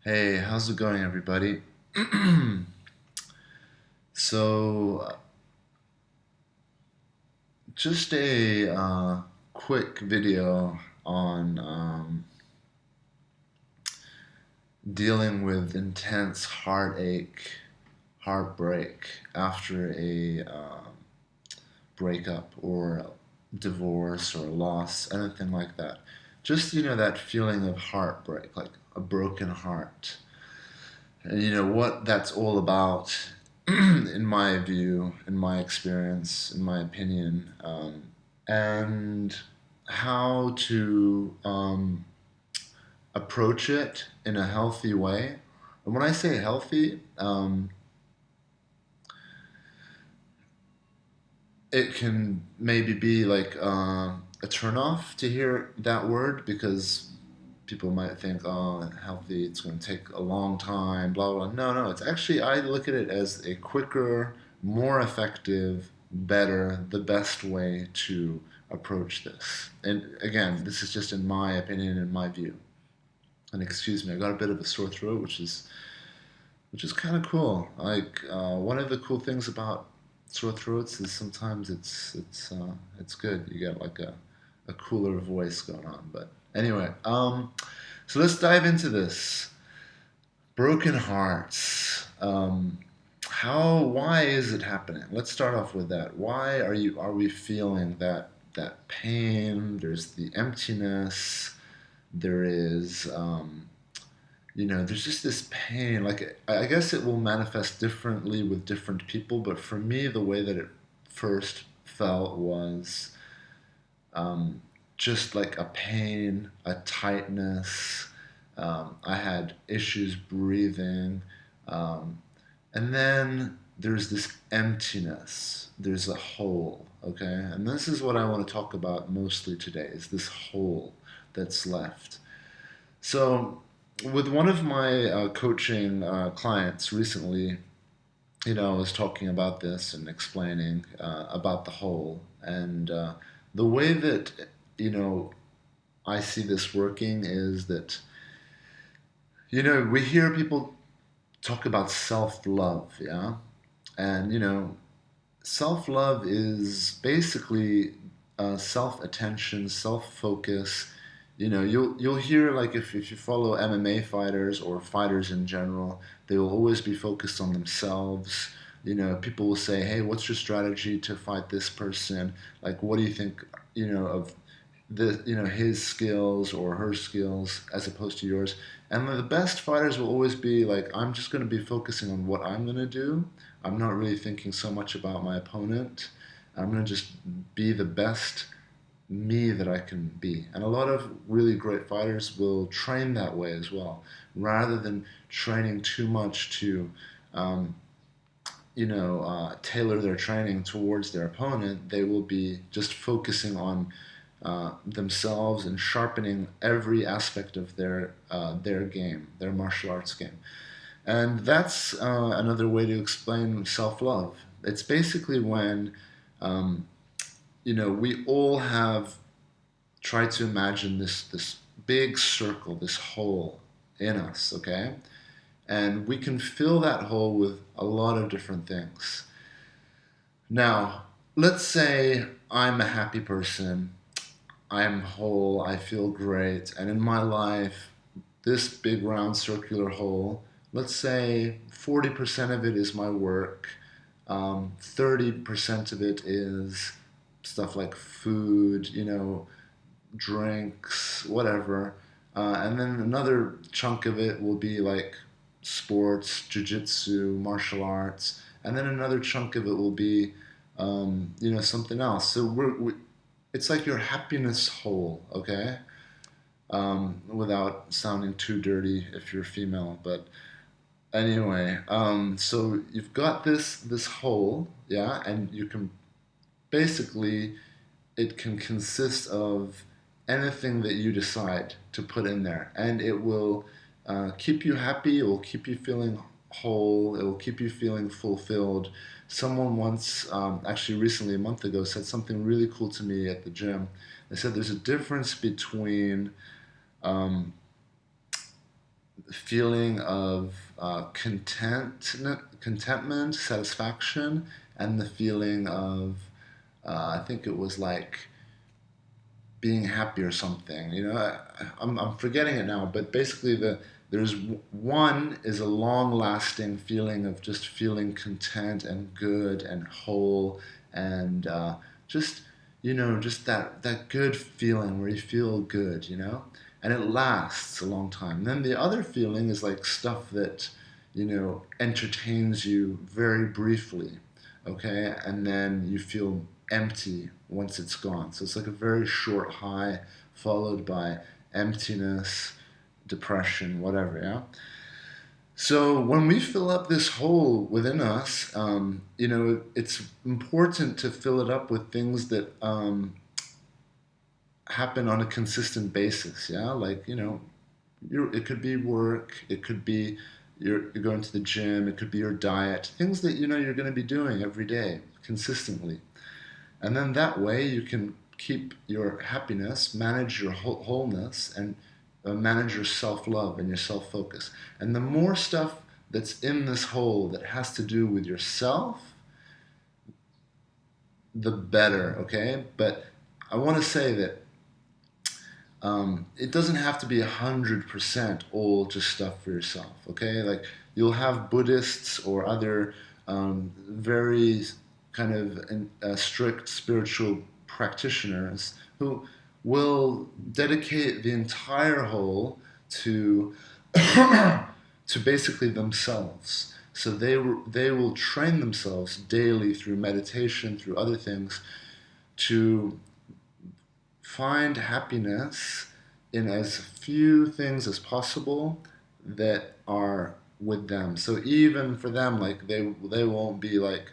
Hey, how's it going, everybody? So, just a quick video on dealing with intense heartache, heartbreak after a breakup or divorce or loss, anything like that. Just, that feeling of heartbreak, like a broken heart. And what that's all about, in my view, in my experience, in my opinion, and how to approach it in a healthy way. And when I say healthy, it can maybe be like a turnoff to hear that word because people might think, oh, healthy, it's going to take a long time, blah, blah. No, no, it's actually, I look at it as a quicker, more effective, better, the best way to approach this. And again, this is just in my opinion, in my view. And excuse me, I got a bit of a sore throat, which is kind of cool. Like one of the cool things about sore throats is sometimes it's good. You get like a cooler voice going on. But anyway, so let's dive into this. Broken hearts. Why is it happening? Let's start off with that. Why are we feeling that pain? There's the emptiness. There is there's just this pain. Like, I guess it will manifest differently with different people, but for me, the way that it first felt was just like a pain, a tightness. I had issues breathing. Um, and then there's this emptiness. There's a hole, okay? And this is what I want to talk about mostly today, is this hole that's left. So, with one of my coaching clients recently, I was talking about this and explaining about the whole. And the way that, you know, I see this working is that, we hear people talk about self love, yeah? And, self love is basically self attention, self focus. You'll hear, like, if you follow MMA fighters or fighters in general, they will always be focused on themselves. People will say, "Hey, what's your strategy to fight this person? Like, what do you think, of his skills or her skills as opposed to yours?" And the best fighters will always be like, "I'm just going to be focusing on what I'm going to do. I'm not really thinking so much about my opponent. I'm going to just be the best me that I can be." And a lot of really great fighters will train that way as well, rather than training too much to, um, tailor their training towards their opponent. They will be just focusing on themselves and sharpening every aspect of their game, their martial arts game. And that's another way to explain self love. It's basically when um, we all have tried to imagine this big circle, this hole in us, okay? And we can fill that hole with a lot of different things. Now, let's say I'm a happy person, I'm whole, I feel great, and in my life, this big round circular hole, let's say 40% of it is my work, 30% of it is stuff like food, drinks, whatever. And then another chunk of it will be like sports, jujitsu, martial arts. And then another chunk of it will be, something else. So it's like your happiness hole, okay? Without sounding too dirty if you're female, but anyway, so you've got this hole, yeah, and you can basically, it can consist of anything that you decide to put in there, and it will keep you happy. It will keep you feeling whole. It will keep you feeling fulfilled. Someone once, actually recently, a month ago, said something really cool to me at the gym. They said there's a difference between um, feeling of contentment, satisfaction, and the feeling of I think it was like being happy or something. I'm forgetting it now, but basically there's one is a long-lasting feeling of just feeling content and good and whole and just just that good feeling where you feel good, and it lasts a long time. And then the other feeling is like stuff that entertains you very briefly, okay, and then you feel empty once it's gone. So it's like a very short high followed by emptiness, depression, whatever, yeah? So when we fill up this hole within us, it's important to fill it up with things that happen on a consistent basis, yeah? Like, it could be work, it could be you're going to the gym, it could be your diet, things that you're going to be doing every day consistently. And then that way you can keep your happiness, manage your wholeness, and manage your self love and your self focus. And the more stuff that's in this hole that has to do with yourself, the better, okay? But I want to say that it doesn't have to be 100% all just stuff for yourself, okay? Like you'll have Buddhists or other very kind of strict spiritual practitioners who will dedicate the entire whole to to basically themselves. So they will train themselves daily through meditation, through other things, to find happiness in as few things as possible that are with them. So even for them, like they won't be like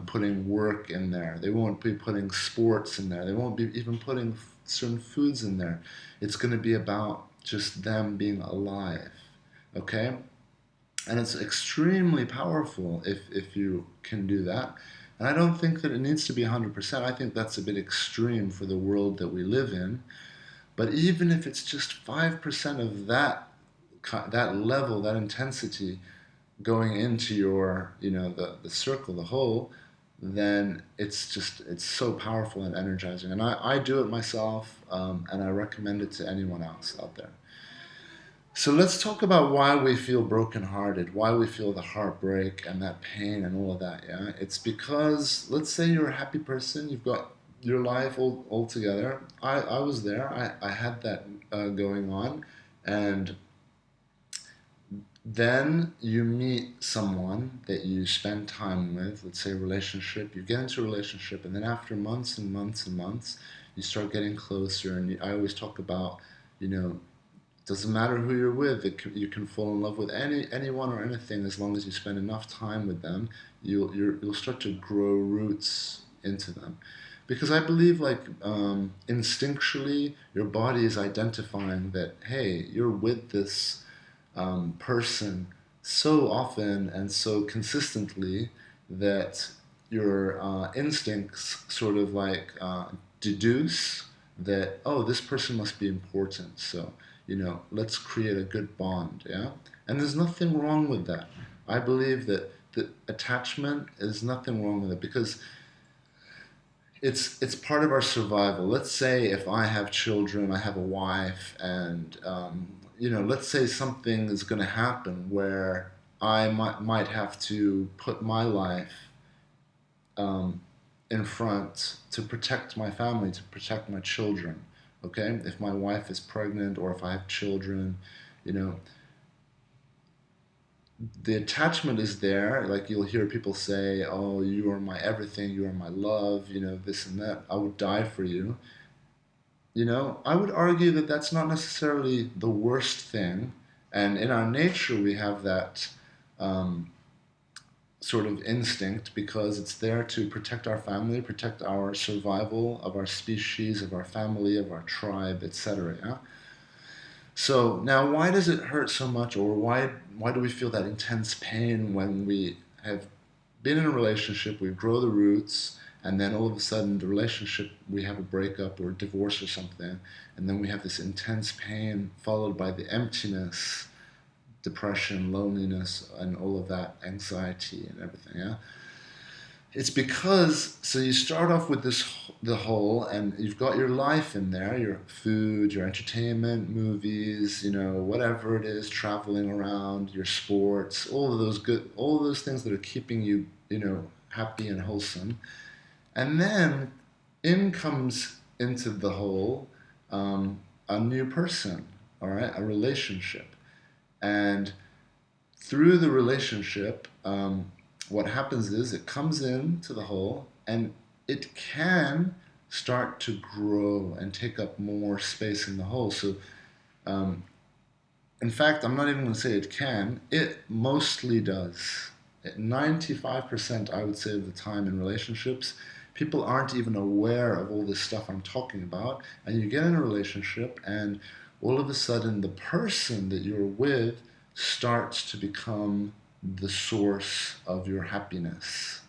putting work in there. They won't be putting sports in there. They won't be even putting certain foods in there. It's going to be about just them being alive. Okay? And it's extremely powerful if you can do that. And I don't think that it needs to be 100%. I think that's a bit extreme for the world that we live in. But even if it's just 5% of that level, that intensity going into your, the circle, the whole, then it's so powerful and energizing. And I do it myself, and I recommend it to anyone else out there. So let's talk about why we feel brokenhearted, why we feel the heartbreak and that pain and all of that. Yeah, it's because let's say you're a happy person, you've got your life all together. I was there. I had that going on, and then you meet someone that you spend time with. Let's say a relationship. You get into a relationship, and then after months and months and months, you start getting closer. And I always talk about, you know, doesn't matter who you're with. You can fall in love with anyone or anything as long as you spend enough time with them. You'll start to grow roots into them, because I believe like instinctually your body is identifying that hey, you're with this person so often and so consistently that your instincts sort of like deduce that oh, this person must be important, so let's create a good bond, yeah. And there's nothing wrong with that. I believe that the attachment is nothing wrong with it, because it's part of our survival. Let's say if I have children, I have a wife, and let's say something is going to happen where I might have to put my life um, in front to protect my family, to protect my children. Okay, if my wife is pregnant or if I have children, you know, the attachment is there. Like you'll hear people say, "Oh, you are my everything. You are my love." This and that. I would die for you. I would argue that that's not necessarily the worst thing. And in our nature, we have that um, sort of instinct because it's there to protect our family, protect our survival of our species, of our family, of our tribe, etc. Yeah? So now, why does it hurt so much, or why do we feel that intense pain when we have been in a relationship, we grow the roots, and then all of a sudden the relationship, we have a breakup or a divorce or something, and then we have this intense pain followed by the emptiness depression, loneliness, and all of that, anxiety and everything. Yeah, it's because so you start off with the whole, and you've got your life in there, your food, your entertainment, movies, whatever it is, traveling around, your sports, all of those things that are keeping you, happy and wholesome. And then in comes into the whole a new person, all right, a relationship. And through the relationship, what happens is it comes into the whole and it can start to grow and take up more space in the whole. So, um, in fact, I'm not even going to say it can, it mostly does. 95%, I would say, of the time in relationships, people aren't even aware of all this stuff I'm talking about. And you get in a relationship, and all of a sudden, the person that you're with starts to become the source of your happiness.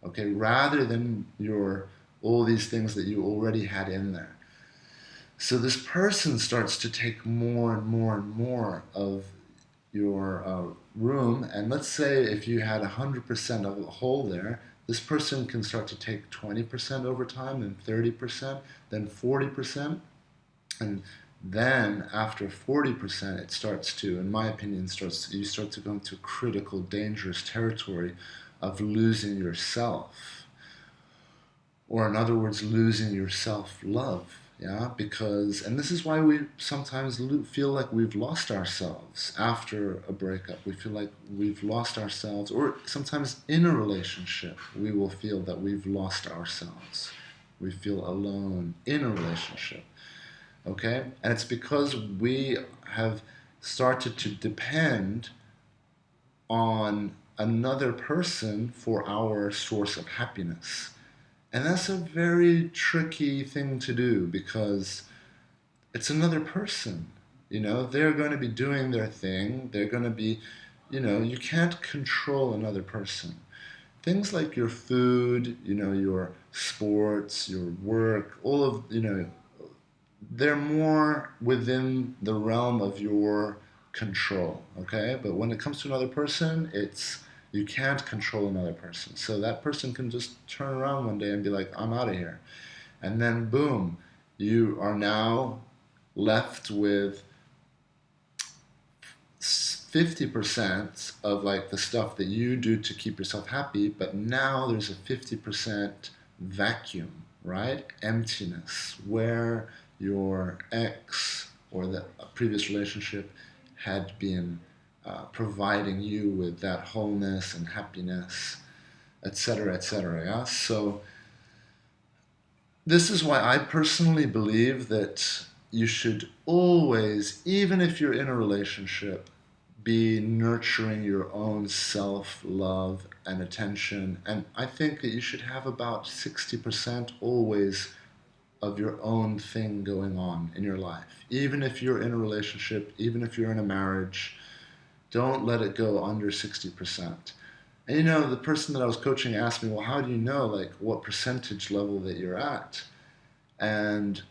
Okay, rather than your all these things that you already had in there. So this person starts to take more and more and more of your room, and let's say if you had 100% of the whole there, this person can start to take 20% over time, then 30%, then 40%, and then after 40%, it starts to, in my opinion, you start to go into critical, dangerous territory of losing yourself, or in other words, losing your self-love. Yeah, because, and this is why we sometimes feel like we've lost ourselves after a breakup. We feel like we've lost ourselves, or sometimes in a relationship, we will feel that we've lost ourselves. We feel alone in a relationship. Okay? And it's because we have started to depend on another person for our source of happiness. And that's a very tricky thing to do because it's another person. They're going to be doing their thing. They're going to be, you can't control another person. Things like your food, your sports, your work, all of, they're more within the realm of your control, okay? But when it comes to another person, you can't control another person. So that person can just turn around one day and be like, I'm out of here. And then boom, you are now left with 50% of like the stuff that you do to keep yourself happy, but now there's a 50% vacuum, right? Emptiness, where your ex or the previous relationship had been providing you with that wholeness and happiness, etc., etc. Yeah. So this is why I personally believe that you should always, even if you're in a relationship, be nurturing your own self love and attention. And I think that you should have about 60% always of your own thing going on in your life. Even if you're in a relationship, even if you're in a marriage, don't let it go under 60%. And the person that I was coaching asked me, well, how do you know like what percentage level that you're at? And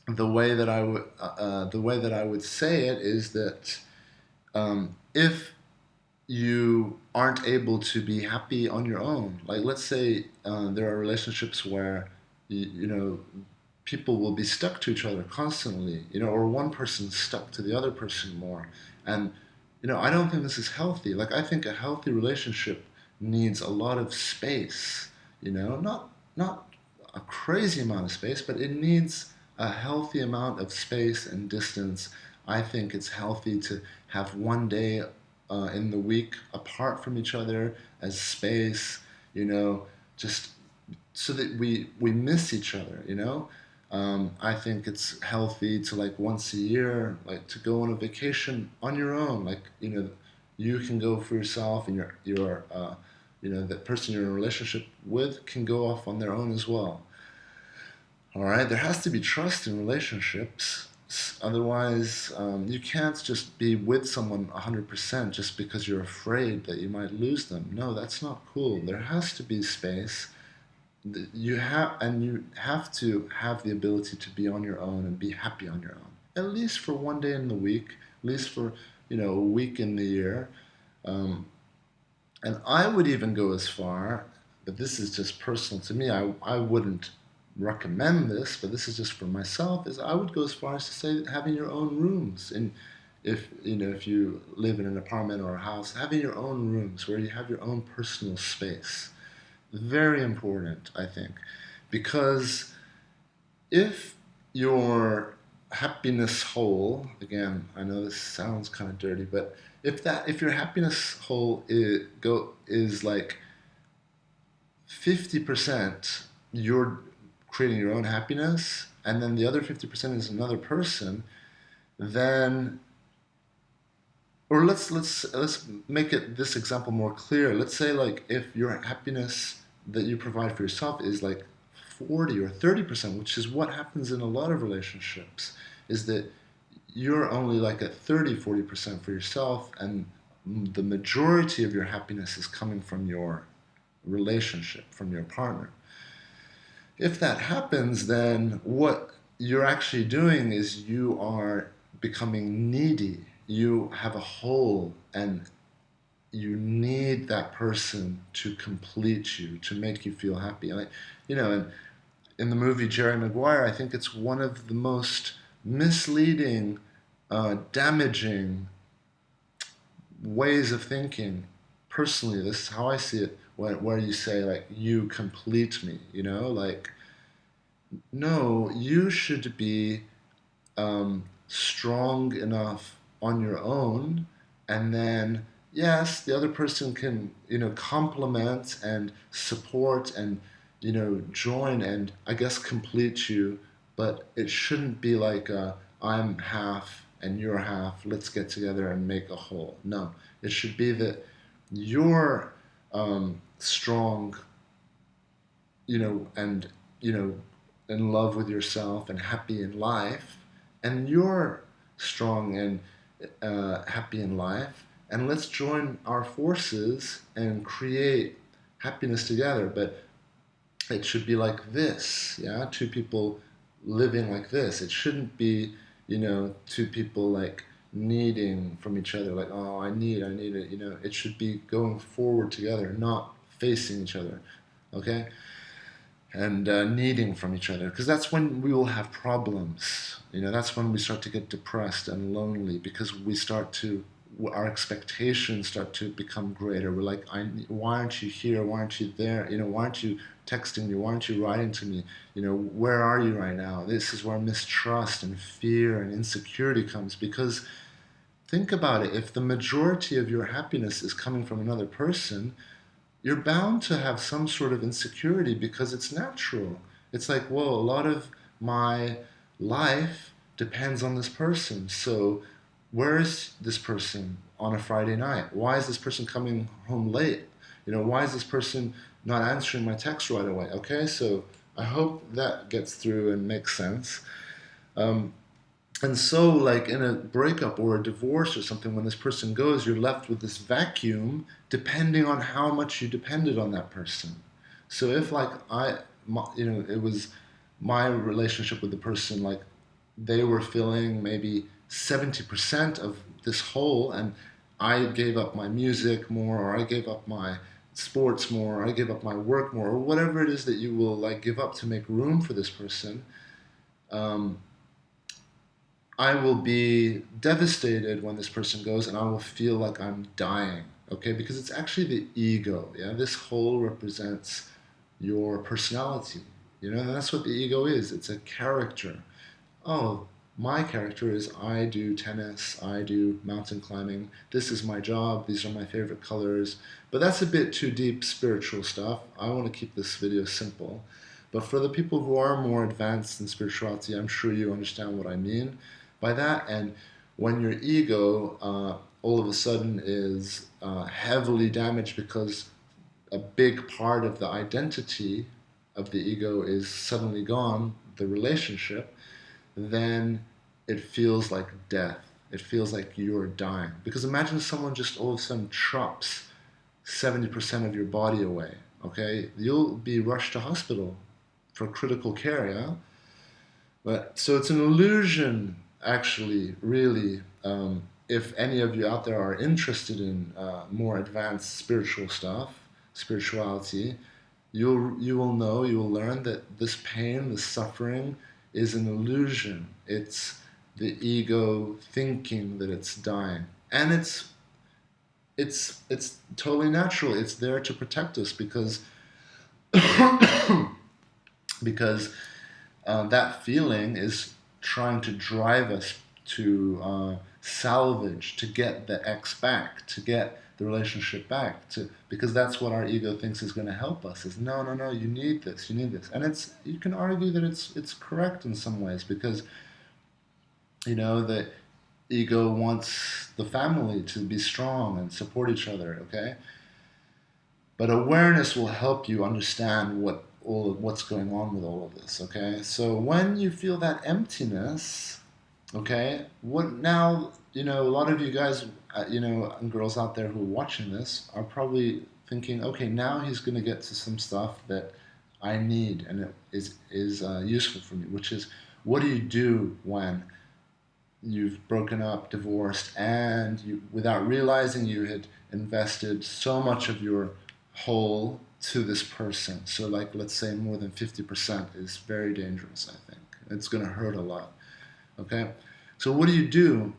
the way that I would say it is that if you aren't able to be happy on your own, like let's say there are relationships where people will be stuck to each other constantly, or one person's stuck to the other person more, and I don't think this is healthy. Like I think a healthy relationship needs a lot of space, not a crazy amount of space, but it needs a healthy amount of space and distance. I think it's healthy to have one day in the week apart from each other as space, just so that we miss each other, I think it's healthy to like once a year, like to go on a vacation on your own. Like, you can go for yourself, and that person you're in a relationship with can go off on their own as well. All right, there has to be trust in relationships. Otherwise, you can't just be with someone 100% just because you're afraid that you might lose them. No, that's not cool. There has to be space. You have to have the ability to be on your own and be happy on your own. At least for one day in the week. At least for a week in the year. Um, and I would even go as far, but this is just personal to me. I wouldn't recommend this, but this is just for myself. Is I would go as far as to say having your own rooms, and if you live in an apartment or a house, having your own rooms where you have your own personal space. Very important, I think, because if your happiness hole, again, I know this sounds kind of dirty, but if your happiness hole is like 50% you're creating your own happiness, and then the other 50% is another person, then, or let's make it this example more clear. Let's say, like, if your happiness that you provide for yourself is like 40 or 30%, which is what happens in a lot of relationships, is that you're only like at 30-40% for yourself, and the majority of your happiness is coming from your relationship, from your partner. If that happens, then what you're actually doing is you are becoming needy. You have a hole, and you need that person to complete you, to make you feel happy. Like, and in the movie Jerry Maguire, I think it's one of the most misleading, damaging ways of thinking. Personally, this is how I see it. Where you say, like, you complete me, like, no, you should be strong enough on your own, and then yes, the other person can complement and support and join and I guess complete you, but it shouldn't be like I'm half and you're half. Let's get together and make a whole. No, it should be that you're strong, and you know, in love with yourself and happy in life, and you're strong and happy in life, and let's join our forces and create happiness together. But it should be like this, yeah, two people living like this. It shouldn't be, two people like needing from each other, like, oh, I need it. It should be going forward together, not facing each other. Okay, and needing from each other, because that's when we will have problems. That's when we start to get depressed and lonely, because we start to our expectations start to become greater. We're like, why aren't you here? Why aren't you there? Why aren't you texting me? Why aren't you writing to me? Where are you right now? This is where mistrust and fear and insecurity comes, because think about it. If the majority of your happiness is coming from another person, you're bound to have some sort of insecurity, because it's natural. It's like, well, a lot of my life depends on this person. So, where is this person on a Friday night? Why is this person coming home late? Why is this person not answering my text right away? Okay, so I hope that gets through and makes sense. Um, and so, like in a breakup or a divorce or something, when this person goes, you're left with this vacuum depending on how much you depended on that person. So if, like, it was my relationship with the person, like they were filling maybe 70% of this hole, and I gave up my music more, or I gave up my sports more, or I gave up my work more, or whatever it is that you will like give up to make room for this person. Um, I will be devastated when this person goes, and I will feel like I'm dying, okay? Because it's actually the ego, yeah? This whole represents your personality, and that's what the ego is. It's a character. Oh, my character is I do tennis, I do mountain climbing, this is my job, these are my favorite colors. But that's a bit too deep spiritual stuff. I want to keep this video simple. But for the people who are more advanced in spirituality, I'm sure you understand what I mean by that. And when your ego all of a sudden is heavily damaged because a big part of the identity of the ego is suddenly gone, the relationship, then it feels like death. It feels like you're dying. Because imagine if someone just all of a sudden chops 70% of your body away, okay? You'll be rushed to hospital for critical care, yeah? But so it's an illusion, actually, really, if any of you out there are interested in more advanced spiritual stuff, spirituality, you will know, you will learn that this pain, this suffering, is an illusion. It's the ego thinking that it's dying, and it's totally natural. It's there to protect us because because that feeling is trying to drive us to salvage, to get the ex back, to get the relationship back, because that's what our ego thinks is going to help us. Is no, no, no. You need this. You need this, and you can argue that it's correct in some ways because the ego wants the family to be strong and support each other. Okay, but awareness will help you understand what's going on with all of this. Okay, so when you feel that emptiness, okay, what now? A lot of you guys, and girls out there who are watching this are probably thinking, okay, now he's going to get to some stuff that I need and it is useful for me, which is, what do you do when you've broken up, divorced, and you, without realizing, you had invested so much of your whole to this person. So, like, let's say more than 50% is very dangerous, I think. It's going to hurt a lot. Okay? So, what do you do?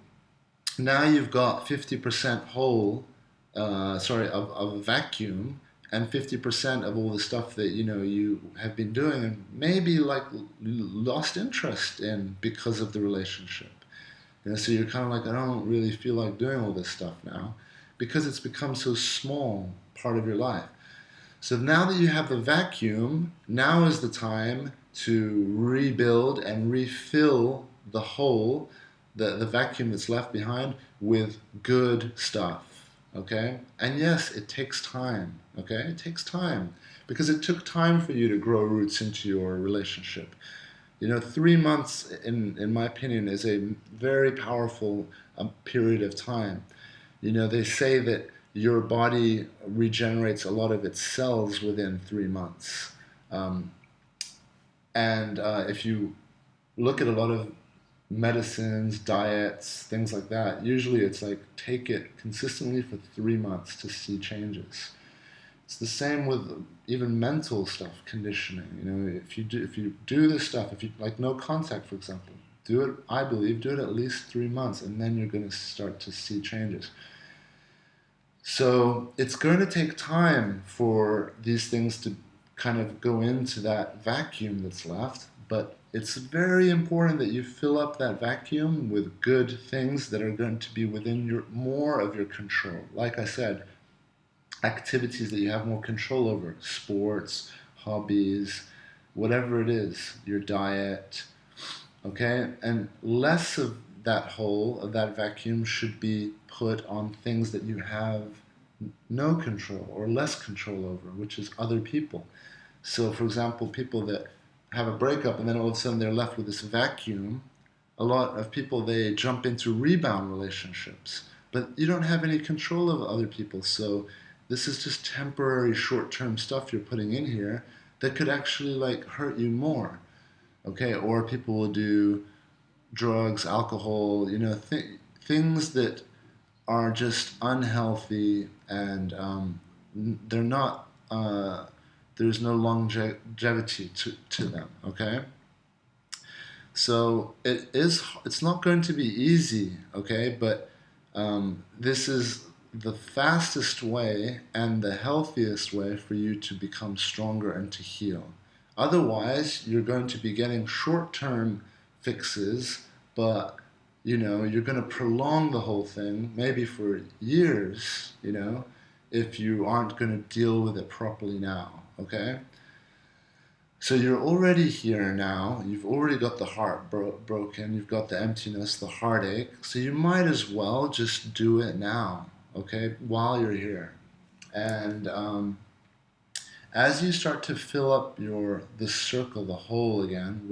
Now you've got 50% whole, of a vacuum, and 50% of all the stuff that you have been doing and maybe like lost interest in because of the relationship. So you're kind of like, I don't really feel like doing all this stuff now because it's become so small part of your life. So now that you have the vacuum, now is the time to rebuild and refill the hole, the vacuum that's left behind, with good stuff. Okay? And yes, it takes time. Okay? It takes time because it took time for you to grow roots into your relationship. 3 months, in my opinion, is a very powerful period of time. They say that your body regenerates a lot of its cells within 3 months. And if you look at a lot of medicines, diets, things like that, usually it's like take it consistently for 3 months to see changes. It's the same with even mental stuff, conditioning. If you do this stuff, if you like no contact, for example, do it. I believe do it at least 3 months, and then you're going to start to see changes. So it's going to take time for these things to kind of go into that vacuum that's left, but it's very important that you fill up that vacuum with good things that are going to be within more of your control. Like I said, activities that you have more control over, sports, hobbies, whatever it is, your diet, okay? And less of that hole, of that vacuum, should be put on things that you have no control or less control over, which is other people. So, for example, people that have a breakup and then all of a sudden they're left with this vacuum, a lot of people, they jump into rebound relationships, but you don't have any control of other people. So this is just temporary, short-term stuff you're putting in here that could actually like hurt you more. Okay, or people will do drugs, alcohol, things that are just unhealthy, and they're not. There's no longevity to them. Okay, so it's not going to be easy. Okay, but this is the fastest way and the healthiest way for you to become stronger and to heal. Otherwise, you're going to be getting short-term fixes, but you're going to prolong the whole thing, maybe for years, if you aren't going to deal with it properly now, okay? So you're already here now. You've already got the heart broken. You've got the emptiness, the heartache. So you might as well just do it now, okay, while you're here. And as you start to fill up this circle, the hole again,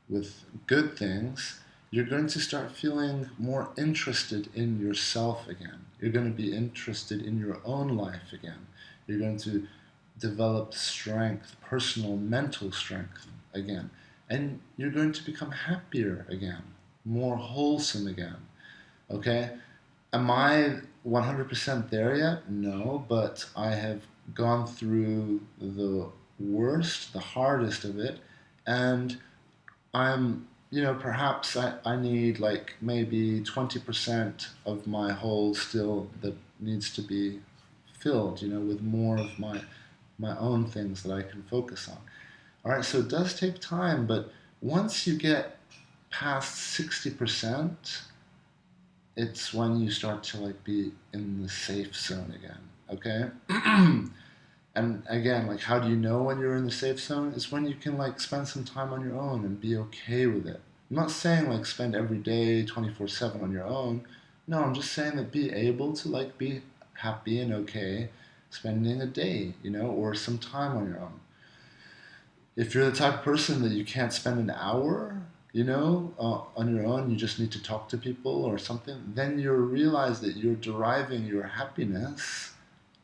with good things, you're going to start feeling more interested in yourself again. You're going to be interested in your own life again. You're going to develop strength, personal, mental strength again. And you're going to become happier again, more wholesome again. Okay? Am I 100% there yet? No, but I have gone through the worst, the hardest of it, and perhaps I need like maybe 20% of my hole still that needs to be filled, with more of my own things that I can focus on. All right, so it does take time, but once you get past 60%, it's when you start to like be in the safe zone again, okay? And again, like how do you know when you're in the safe zone? It's when you can like spend some time on your own and be okay with it. I'm not saying like spend every day 24/7 on your own. No, I'm just saying that be able to like be happy and okay spending a day, or some time on your own. If you're the type of person that you can't spend an hour, on your own, you just need to talk to people or something, then you realize that you're deriving your happiness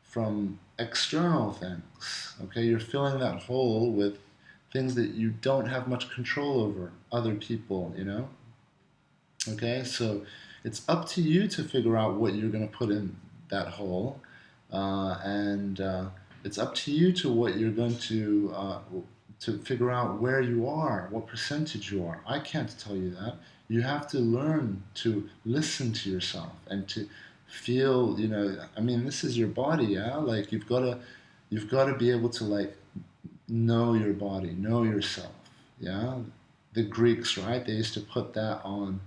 from external things. Okay, you're filling that hole with things that you don't have much control over, other people, Okay, so it's up to you to figure out what you're going to put in that hole, and it's up to you to what you're going to figure out where you are, what percentage you are. I can't tell you that. You have to learn to listen to yourself and to feel. I mean, this is your body, yeah. Like you've got to be able to like know your body, know yourself, yeah. The Greeks, right? They used to put that on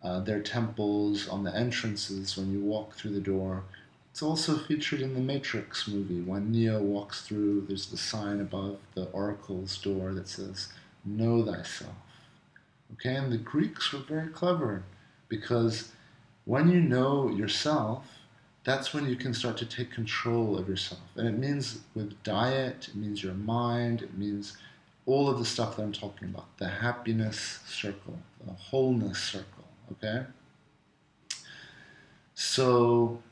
their temples, on the entrances when you walk through the door. It's also featured in the Matrix movie. When Neo walks through, there's the sign above the oracle's door that says, "Know thyself." Okay, and the Greeks were very clever because when you know yourself, that's when you can start to take control of yourself. And it means with diet, it means your mind, it means all of the stuff that I'm talking about, the happiness circle, the wholeness circle, okay? So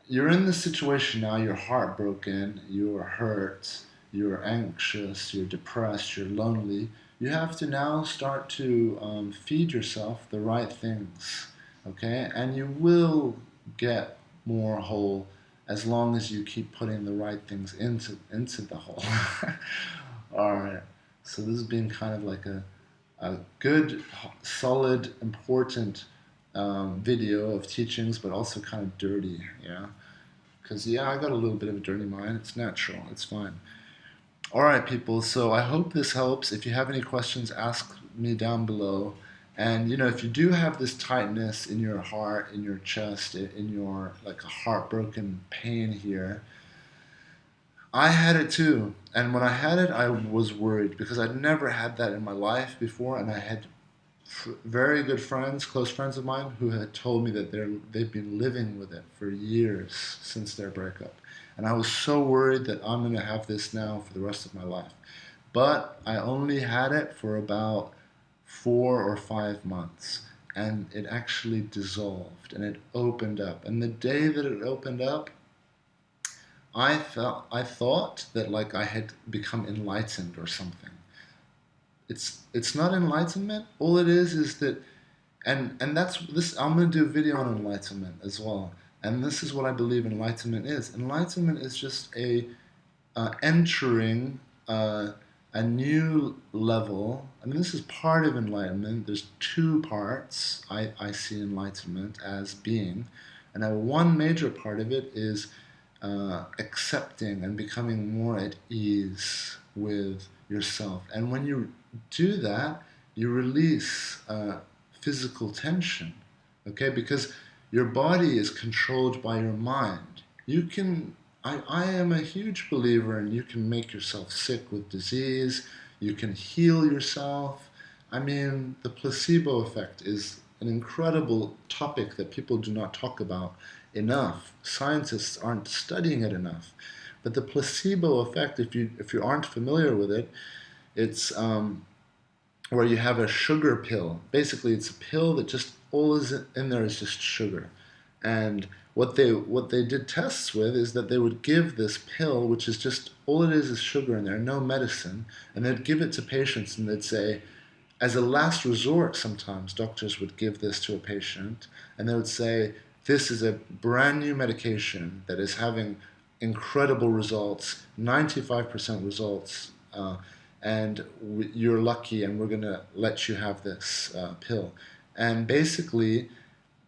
you're in this situation now, you're heartbroken, you're hurt, you're anxious, you're depressed, you're lonely. You have to now start to feed yourself the right things, okay? And you will get more whole as long as you keep putting the right things into the hole. All right. So this has been kind of like a good, solid, important video of teachings, but also kind of dirty, yeah. Because yeah, I got a little bit of a dirty mind. It's natural. It's fine. All right, people. So I hope this helps. If you have any questions, ask me down below. And if you do have this tightness in your heart, in your chest, in your like a heartbroken pain here, I had it too. And when I had it, I was worried because I'd never had that in my life before, and I had very good friends, close friends of mine, who had told me that they've been living with it for years since their breakup. And I was so worried that I'm going to have this now for the rest of my life. But I only had it for about 4 or 5 months. And it actually dissolved and it opened up. And the day that it opened up, I thought that like I had become enlightened or something. It's not enlightenment. All it is that, and that's this. I'm going to do a video on enlightenment as well. And this is what I believe enlightenment is. Enlightenment is just entering a new level. I mean, this is part of enlightenment. There's two parts I see enlightenment as being, and one major part of it is accepting and becoming more at ease with yourself. And when you do that, you release physical tension, okay? Because your body is controlled by your mind. I am a huge believer in you can make yourself sick with disease, you can heal yourself. I mean, the placebo effect is an incredible topic that people do not talk about enough. Scientists aren't studying it enough. But the placebo effect, if you aren't familiar with it, it's where you have a sugar pill. Basically, it's a pill that just all is in there is just sugar. And what they did tests with is that they would give this pill, which is just all it is sugar in there, no medicine, and they'd give it to patients and they'd say, as a last resort, sometimes doctors would give this to a patient and they would say, This is a brand new medication that is having incredible results, 95% results, and you're lucky, and we're going to let you have this pill. And basically,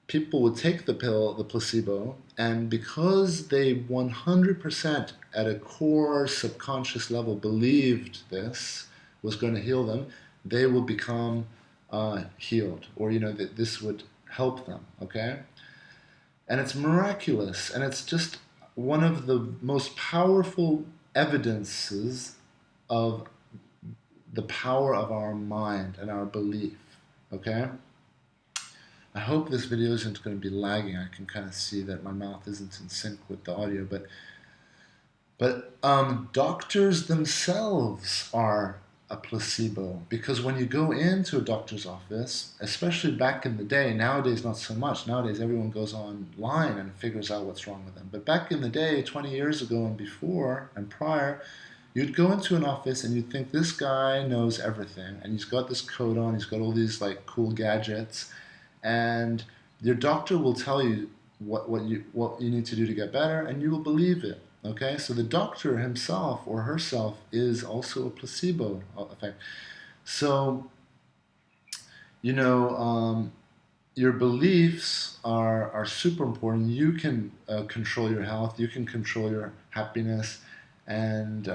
people would take the pill, the placebo, and because they 100% at a core subconscious level believed this was going to heal them, they will become healed, or that this would help them. Okay, and it's miraculous, and it's just one of the most powerful evidences of the power of our mind and our belief. Okay. I hope this video isn't going to be lagging. I can kind of see that my mouth isn't in sync with the audio, but doctors themselves are a placebo, because when you go into a doctor's office, especially back in the day, nowadays not so much. Nowadays everyone goes online and figures out what's wrong with them. But back in the day, 20 years ago and before and prior, you'd go into an office and you'd think this guy knows everything, and he's got this coat on, he's got all these like cool gadgets, and your doctor will tell you what you need to do to get better, and you will believe it. Okay, so the doctor himself or herself is also a placebo effect. So your beliefs are super important. You can control your health. You can control your happiness, and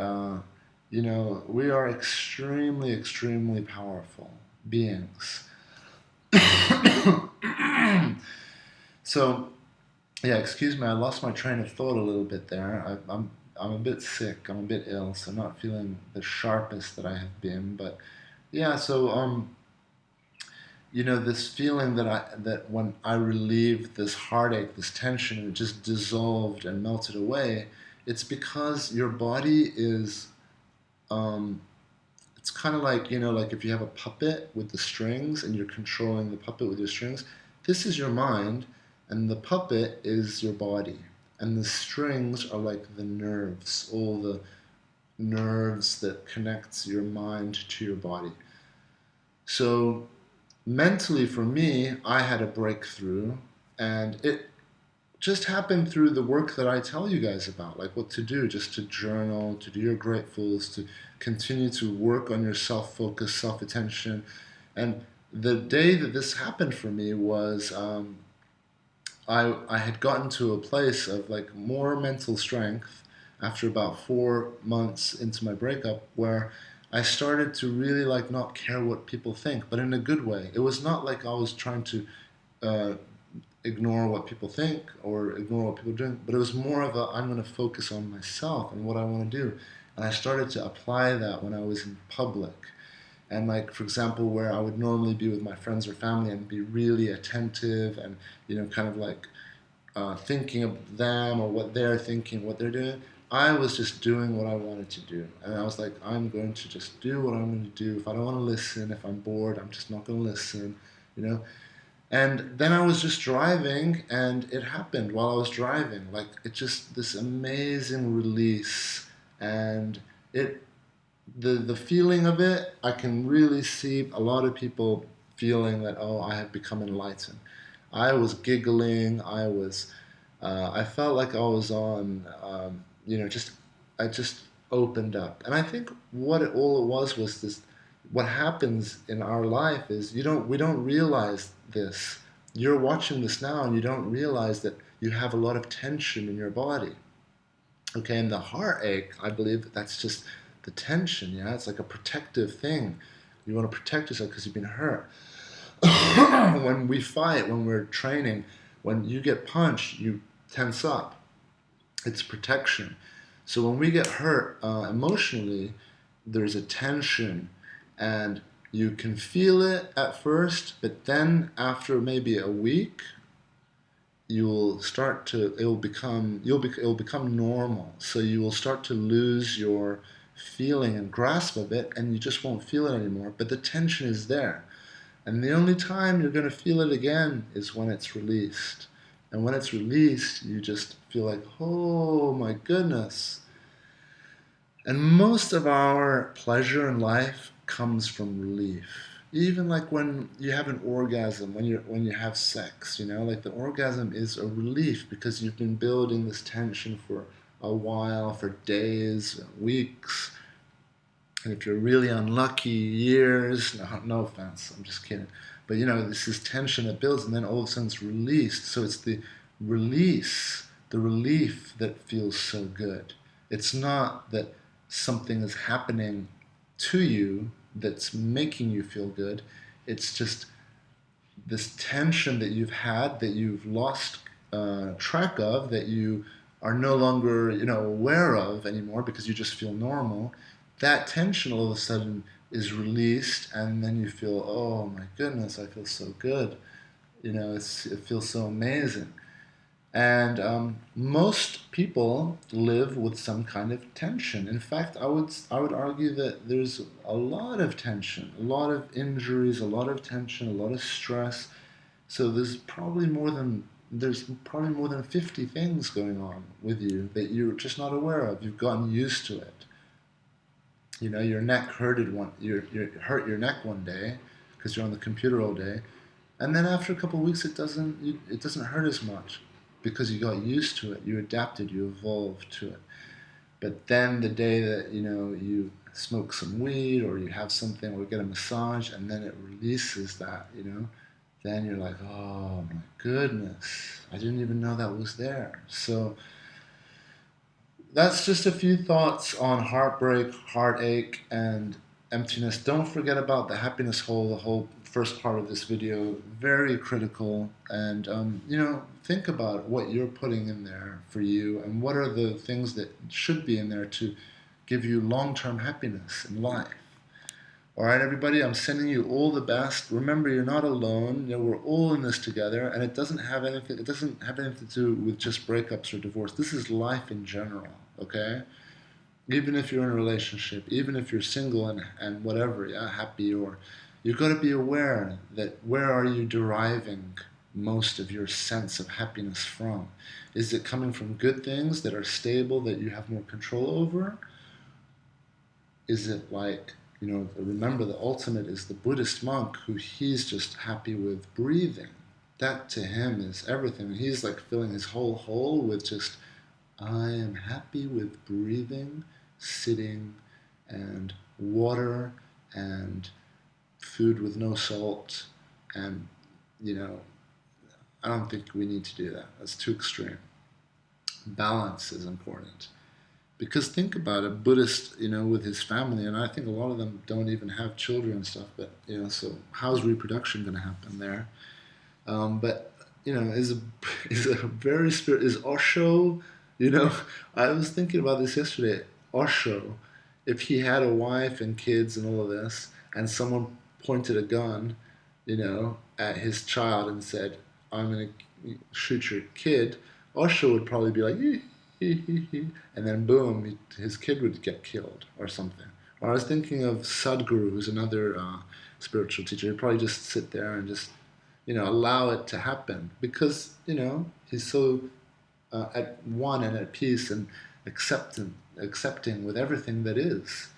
we are extremely, extremely powerful beings. So, yeah, excuse me, I lost my train of thought a little bit there. I'm a bit sick. I'm a bit ill, so I'm not feeling the sharpest that I have been. But yeah, so this feeling that when I relieved this heartache, this tension, and it just dissolved and melted away. It's because your body is. It's kind of like like if you have a puppet with the strings and you're controlling the puppet with your strings. This is your mind, and the puppet is your body, and the strings are like the nerves, all the nerves that connects your mind to your body. So mentally, for me, I had a breakthrough, and it just happened through the work that I tell you guys about, like what to do, just to journal, to do your gratefuls, to continue to work on your self-focus, self-attention. And the day that this happened for me was I had gotten to a place of like more mental strength after about 4 months into my breakup, where I started to really like not care what people think, but in a good way. It was not like I was trying to uh, ignore what people think or ignore what people are doing, but it was more of a I'm going to focus on myself and what I want to do. And I started to apply that when I was in public. And like, for example, where I would normally be with my friends or family and be really attentive and, kind of like thinking of them or what they're thinking, what they're doing, I was just doing what I wanted to do. And I was like, I'm going to just do what I'm going to do. If I don't want to listen, if I'm bored, I'm just not going to listen, And then I was just driving, and it happened while I was driving. Like, it just, this amazing release. And the feeling of it, I can really see a lot of people feeling that, oh, I have become enlightened. I was giggling. I felt like I was on, I just opened up. And I think all it was this, what happens in our life is we don't realize this. You're watching this now and you don't realize that you have a lot of tension in your body. Okay, and the heartache, I believe that's just the tension, yeah? It's like a protective thing. You want to protect yourself because you've been hurt. When we fight, when we're training, when you get punched, you tense up. It's protection. So when we get hurt emotionally, there's a tension, and you can feel it at first, but then after maybe a week, it'll become normal. So you will start to lose your feeling and grasp of it, and you just won't feel it anymore. But the tension is there. And the only time you're going to feel it again is when it's released. And when it's released, you just feel like, oh my goodness. And most of our pleasure in life comes from relief. Even like when you have an orgasm, when you have sex, like the orgasm is a relief because you've been building this tension for a while, for days, weeks, and if you're really unlucky, years. No offense, I'm just kidding. But this is tension that builds, and then all of a sudden it's released. So it's the release, the relief that feels so good. It's not that something is happening to you that's making you feel good. It's just this tension that you've had, that you've lost track of, that you are no longer aware of anymore because you just feel normal. That tension all of a sudden is released, and then you feel, oh my goodness, I feel so good. It feels so amazing. And most people live with some kind of tension. In fact, I would argue that there's a lot of tension, a lot of injuries, a lot of tension, a lot of stress. So there's probably more than 50 things going on with you that you're just not aware of. You've gotten used to it. Your neck hurted you hurt your neck one day because you're on the computer all day, and then after a couple of weeks, it doesn't hurt as much because you got used to it, you adapted, you evolved to it. But then the day that you smoke some weed or you have something or get a massage, and then it releases that, then you're like, oh my goodness, I didn't even know that was there. So that's just a few thoughts on heartbreak, heartache, and emptiness. Don't forget about the happiness hole, the whole first part of this video. Very critical. And, think about what you're putting in there for you and what are the things that should be in there to give you long-term happiness in life. All right, everybody, I'm sending you all the best. Remember, you're not alone. We're all in this together, and it doesn't have anything. It doesn't have anything to do with just breakups or divorce. This is life in general. Okay, even if you're in a relationship, even if you're single and whatever, yeah, happy, or you've got to be aware that where are you deriving most of your sense of happiness from? Is it coming from good things that are stable that you have more control over? Is it like, remember the ultimate is the Buddhist monk who he's just happy with breathing. That to him is everything. He's like filling his whole hole with just, I am happy with breathing, sitting, and water, and food with no salt. And, I don't think we need to do that. That's too extreme. Balance is important. Because think about a Buddhist, with his family, and I think a lot of them don't even have children and stuff, but, so how's reproduction going to happen there? But, is a very spirit, is Osho, I was thinking about this yesterday. Osho, if he had a wife and kids and all of this, and someone pointed a gun, at his child and said, I'm going to shoot your kid, Osho would probably be like, and then boom, his kid would get killed or something. Or I was thinking of Sadhguru, who's another spiritual teacher. He'd probably just sit there and just, allow it to happen because, he's so at one and at peace and accepting with everything that is.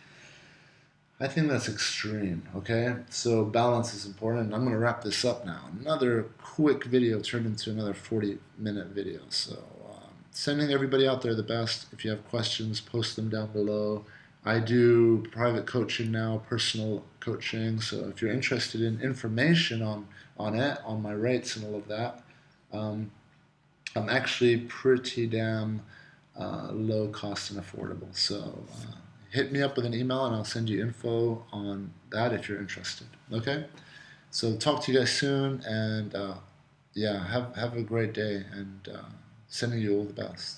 I think that's extreme, okay? So balance is important. I'm going to wrap this up now. Another quick video turned into another 40-minute video. So sending everybody out there the best. If you have questions, post them down below. I do private coaching now, personal coaching. So if you're interested in information on it, on my rates and all of that, I'm actually pretty damn low cost and affordable. So hit me up with an email and I'll send you info on that if you're interested. Okay? So talk to you guys soon, and yeah, have a great day, and sending you all the best.